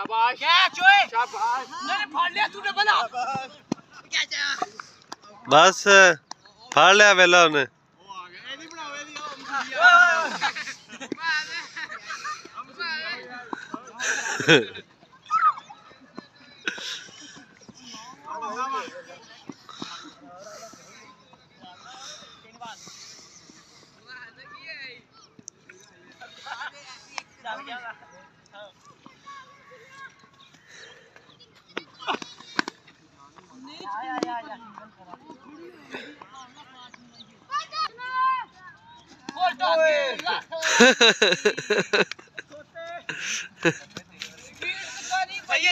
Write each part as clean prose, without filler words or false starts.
शाबाश कैच ओए शाबाश मैंने फाड़ लिया तूने बना बस फाड़ लिया वेला उन्हें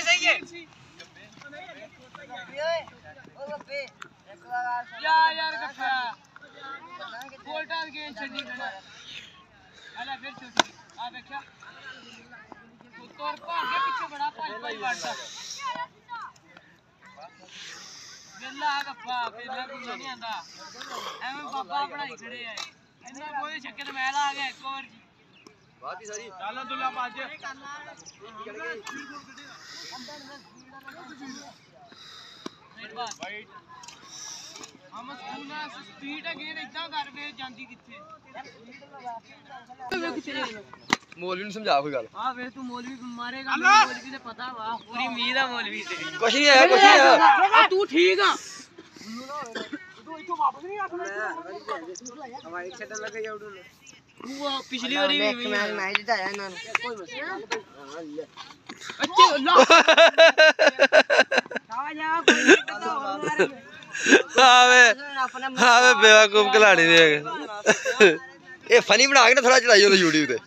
सही है यार गफ्फा गोल डाल के छड़ी बना अला फिर छोटी आ देखा तो तोर को आगे पीछे बड़ा पांच वाटा गल्ला आ गफ्फा पेला को नहीं आंदा एवं बाबा पढ़ाई खड़े है इन्ना कोई चक्कर मैल आ गया एक और बात ही सारी डाला दुल्ला बाज वाइट हम स्कूल स्पीड है गेम इतना कर वे जांदी किथे मौलवी ਨੂੰ ਸਮਝਾ ਕੋਈ ਗੱਲ हां वे तू मौलवी मारेगा मौलवी से पता वा पूरी उम्मीद है मौलवी से ਕੁਛ ਨਹੀਂ ਹੈ ਕੁਛ ਨਹੀਂ ਹੈ तू ठीक है तू इथों वापस नहीं आना हमारी छटन लगे जाउडू वो पिछली बारी भी मैच जिताया इन्होंने कोई मसला अच्छे ला जा कोई आवे आवे बेवकूफ खिलाड़ी देख ਇਹ ਫਨੀ ਬਣਾ ਕੇ ਨਾ ਥੋੜਾ ਚਲਾਈ ਉਹਦੇ YouTube ਤੇ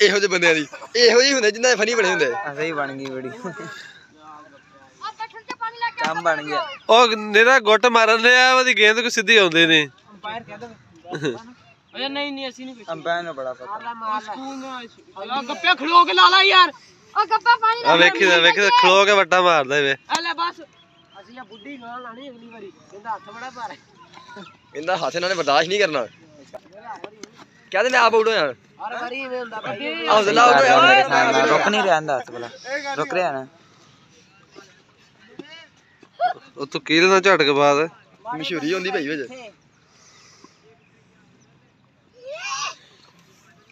ਇਹੋ ਜਿਹੇ ਬੰਦਿਆਂ ਦੀ ਇਹੋ ਜਿਹੇ ਹੁੰਦੇ ਜਿੰਨਾਂ ਦੇ ਫਨੀ ਬਣੇ ਹੁੰਦੇ ਸਹੀ ਬਣ ਗਈ ਵੀਡੀਓ ਕੰਮ ਬਣ ਗਿਆ ਉਹ ਨਿਹਰਾ ਗੁੱਟ ਮਾਰਨ ਰਿਹਾ ਉਹਦੀ ਗੇਂਦ ਕੋ ਸਿੱਧੀ ਆਉਂਦੀ ਨਹੀਂ अंपायर कह दो अरे नहीं ऐसी नहीं ਅੰਪਾਇਰ ਨੂੰ ਬੜਾ ਪਤਾ स्कूल में गप्पे खलो के लाला यार ओ गप्पा पानी ਆ ਵੇਖੀ ਖਲੋ ਕੇ ਵੱਟਾ ਮਾਰਦਾ ਵੇ अले बस ਅਸੀਂ ਆ ਬੁੱਢੀ ਨਾਲ ਲਾਣੀ ਅਗਲੀ ਵਾਰੀ ਕਹਿੰਦਾ ਹੱਥ ਬੜਾ ਭਾਰਾ ਇਹਦਾ ਹੱਥ ਇਹਨਾਂ ਨੇ ਬਰਦਾਸ਼ਤ ਨਹੀਂ ਕਰਨਾ ਕਹਿੰਦੇ ਨੇ ਆਪ ਆਊਟ ਹੋ ਜਾਣ ਹਰ ਵਾਰੀ ਇਵੇਂ ਹੁੰਦਾ ਭਾਈ ਹੌਸਲਾ ਆਊਟ ਹੋਇਆ ਰੁਕ ਨਹੀਂ ਰਿਹਾ ਅੰਦਾ ਹੱਥ ਬਲਾ ਰੁਕ ਰਿਹਾ ਨਾ ਉਹ ਤੂੰ ਕੀਲ ਨਾ ਝਟਕ ਬਾਦ ਮਸ਼ਹੂਰੀ ਹੁੰਦੀ ਭਾਈ ਵਿੱਚ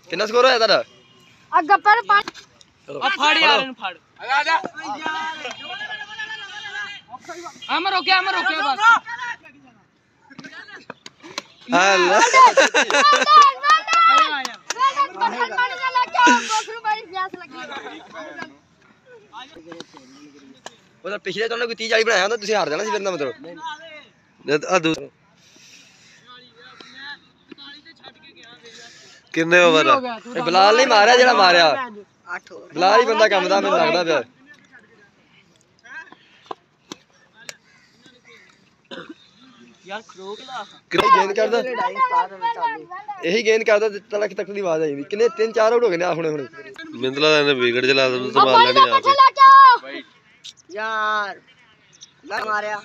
ਕਿੰਨਾ ਸਕੋਰ ਹੋਇਆ ਤੁਹਾਡਾ ਆ ਗੱਪਰ ਪਾਣੀ ਆ ਫੜ ਯਾਰ ਇਹਨੂੰ ਫੜ ਆ ਜਾ ਅਮਰ ਰੋਕਿਆ ਬਸ ਹੱਲਾ ਉਹਦਾ ਪਿਛਲੇ ਤੋਂ ਕੋਈ 30 40 ਬਣਾਇਆ ਹੁੰਦਾ ਤੁਸੀਂ ਹਾਰ ਜਾਣਾ ਸੀ ਫਿਰ ਦਾ ਮਤਲਬ ਕਿੰਨੇ ਓਵਰ ਇਹ ਬਲਾਲ ਨਹੀਂ ਮਾਰਿਆ ਜਿਹੜਾ ਮਾਰਿਆ 8 ਬਲਾਲ ਹੀ ਬੰਦਾ ਕੰਮ ਦਾ ਮੈਨੂੰ ਲੱਗਦਾ ਪਿਆ यार खरो के ला ਗੇਂਦ ਕਰਦਾ ਇਹੀ ਗੇਂਦ ਕਰਦਾ ਤਲਕ ਤੱਕ ਦੀ ਆਵਾਜ਼ ਆਈ ਵੀ ਕਿੰਨੇ 3-4 ਆਊਟ ਹੋ ਗਏ ਨੇ ਹੁਣੇ ਮਿੰਦਲਾ ਦਾ ਇਹਨੇ ਵਿਕਟ ਚਲਾ ਦਿੱਤਾ ਸੰਭਾਲ ਲੈਣੀ ਆ यार ला मारिਆ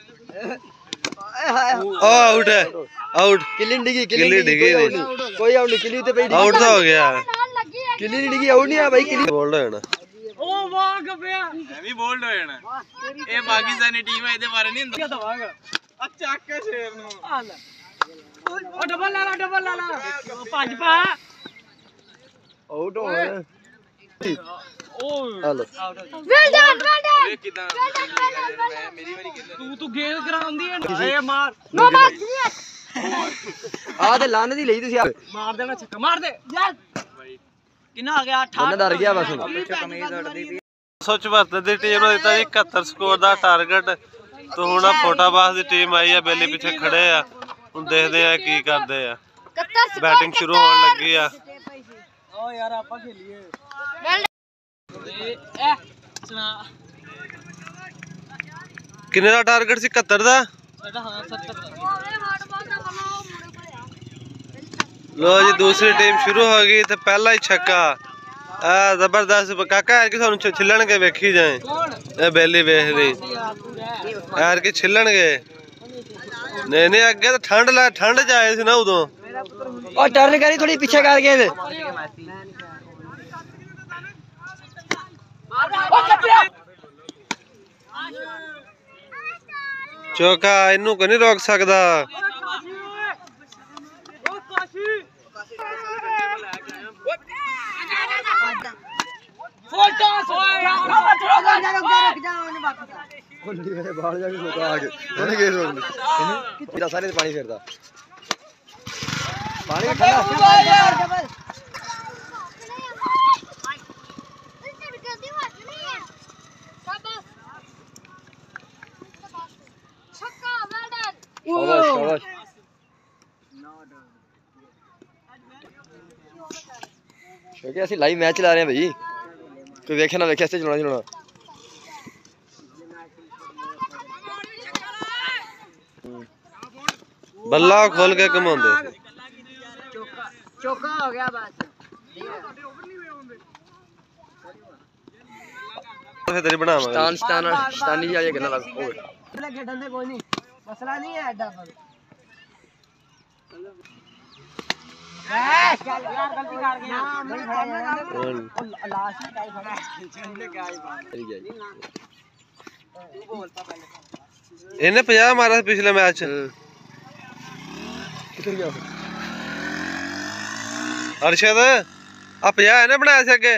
आउट है आउट ਕਿੱਲੀ ਡਿੱਗੀ ਕਿੱਲੀ ਡਿੱਗੀ ਕੋਈ ਆਊਟ ਨਹੀਂ ਕਿੱਲੀ ਤੇ ਪਈ आउट तो हो गया ਕਿੱਲੀ ਨਹੀਂ ਡਿੱਗੀ ਆਊਟ ਨਹੀਂ ਆ ਬਾਈ ਕਿੱਲੀ बोल्ड हो जाना ओ वाह गप्पिया ਐਵੇਂ ਬੋਲਡ ਹੋ ਜਾਣਾ ਇਹ ਪਾਕਿਸਤਾਨੀ ਟੀਮ ਹੈ ਇਹਦੇ ਬਾਰੇ ਨਹੀਂ ਹੁੰਦਾ दवागा ਆ ਚੱਕ ਕੇ ਸ਼ੇਰ ਨੂੰ आ ले ओ डबल ला पांच पा ਆਊਟ ਹੋਣਾ ओ ਹਲੋ वेल डन ਇਹ ਕਿਦਾਂ ਮੇਰੀ ਵਾਰੀ ਕਿਦਾਂ तू गेंद करांदी है ए मार ਆ ਤੇ ਲੰਨ ਦੀ ਲਈ ਤੁਸੀਂ मार देना छक्का मार दे यार कितना आ गया 18 ਬੰਦਾ ਡਰ ਗਿਆ ਬਸ ਹੁਣ ਕਮੀਜ਼ ਉੱਡਦੀ ਪਈ 174 ਦੀ ਟੀਮ ਨੇ ਦਿੱਤਾ ਜੀ 71 ਸਕੋਰ ਦਾ ਟਾਰਗੇਟ तो ਹੁਣ ਆ ਫੋਟਾਬਾਸ ਦੀ ਟੀਮ ਆਈ ਆ ਬੇਲੀ ਪਿੱਛੇ ਖੜੇ ਆ ਹੁਣ ਦੇਖਦੇ ਆ ਕੀ ਕਰਦੇ ਆ बैटिंग शुरू होने लगी आ ओ यार आपा खेलिए ए सुना किन्ने दा टारगेट सी 71 दा साडा हां 70 लो जी दूसरी टीम शुरू हो गई तो पहला ही छक्का जबरदस्त काका है कि सानू छिलन के वेखी जाए ए बेली वेख रही यार कि छिलन के नहीं नहीं अगे तो ठंड च आए सी ना उदों और टर्न करी थोड़ी पीछे कर गए थे चौका इनू को नहीं रोक सकता। सारे पानी फिरदा पानी क्योंकि असं लाइव मैच चला रहे हैं भाई, कोई वेखे ना वेखे ऐसे चलाना चलाना। बल्ला खोल के कमांदे चौका हो गया बस। तेरी बनावांगे स्टानी वाली गल्लां लग खेडन दे कोई नहीं, मसला नहीं है एडा पर। चल यार गलती कर गया, नहीं खेलना लास्ट ही टाइम खड़ा है। तू बोलता पहले इन्हें 50 मारा पिछले मैच। किधर गया अरशद आ 50 इन्हें बनाया से अगे।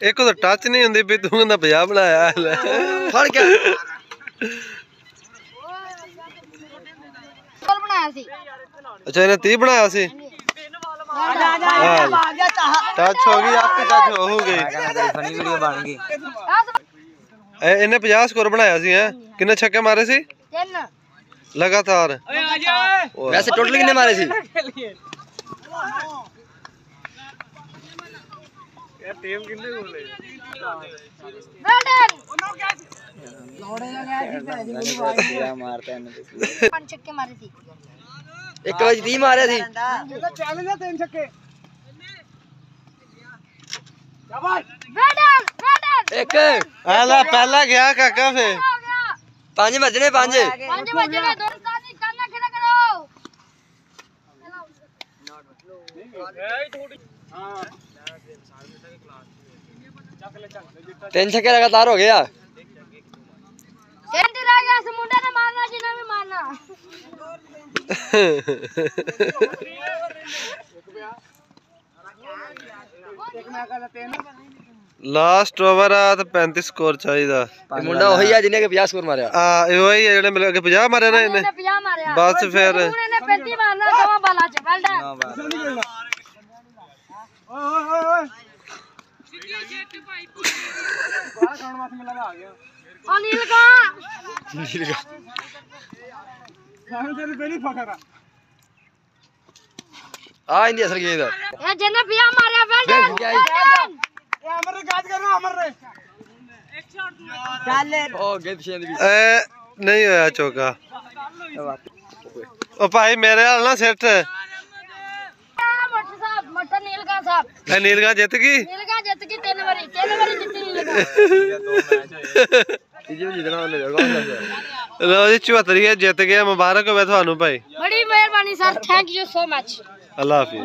एक तो टच नहीं होंदी भी तू कहंदा 50 बनाया ले फड़ के गोल बनाया सी। अच्छा इन्हें 30 बनाया सी। टच हो गई आपकी, टच हो गई। फनी वीडियो बन गई। इन्हें 50 स्कोर बनाया सी। हैं कितने छक्के मारे सी 3 लगातार? वैसे टोटल कितने मारे सी? टीम कितने गोल है? वेल्डन लौड़े लगा दी पहली मारता है 5 छक्के मारे सी। एक बजे 30 मारे सी। ये तो चैलेंज है 3 छक्के। शाबाश वेल्डन एक आला पहला गया काका फे। हो गया 5 बजने 5 5 बजे ने दोस्तानी करना खड़ा करो। तीन छक्के लगातार हो गया। टेंट रह गया इस मुंडे ने मारना जिन्हें भी मारना। लास्ट ओवर आ तो 35 स्कोर चाहिए। मुंडा वही है जिन्हें 50 स्कोर मारे। वही है जेडे मिल के 50 मारे ना इन्हें। 50 मारे बस फिर उन्होंने 35 मारना दवा बाला च वेल्डन। ओए बाहर ग्राउंड माथ में लगा आ गया। अनिल का सामने तेरे पे नहीं फकरा। आ इंडिया असल गेंद ये जिन्हें 50 मारे वेल्डन। ये अमर रे गाज करना अमर रे। चल ओ गेंद पीछे दी नहीं होया चौका। ओ भाई मेरे हाल ना सेट मटर साहब मटर नीलगा साहब नीलगा जीत गई। नीलगा जीत गई 3 बारी जीती नीलगा। तीजे जीतना वाले लो जी 74 जीत गया। मुबारक हो थानू भाई। बड़ी मेहरबानी sir, thank you so much. Allah Hafiz.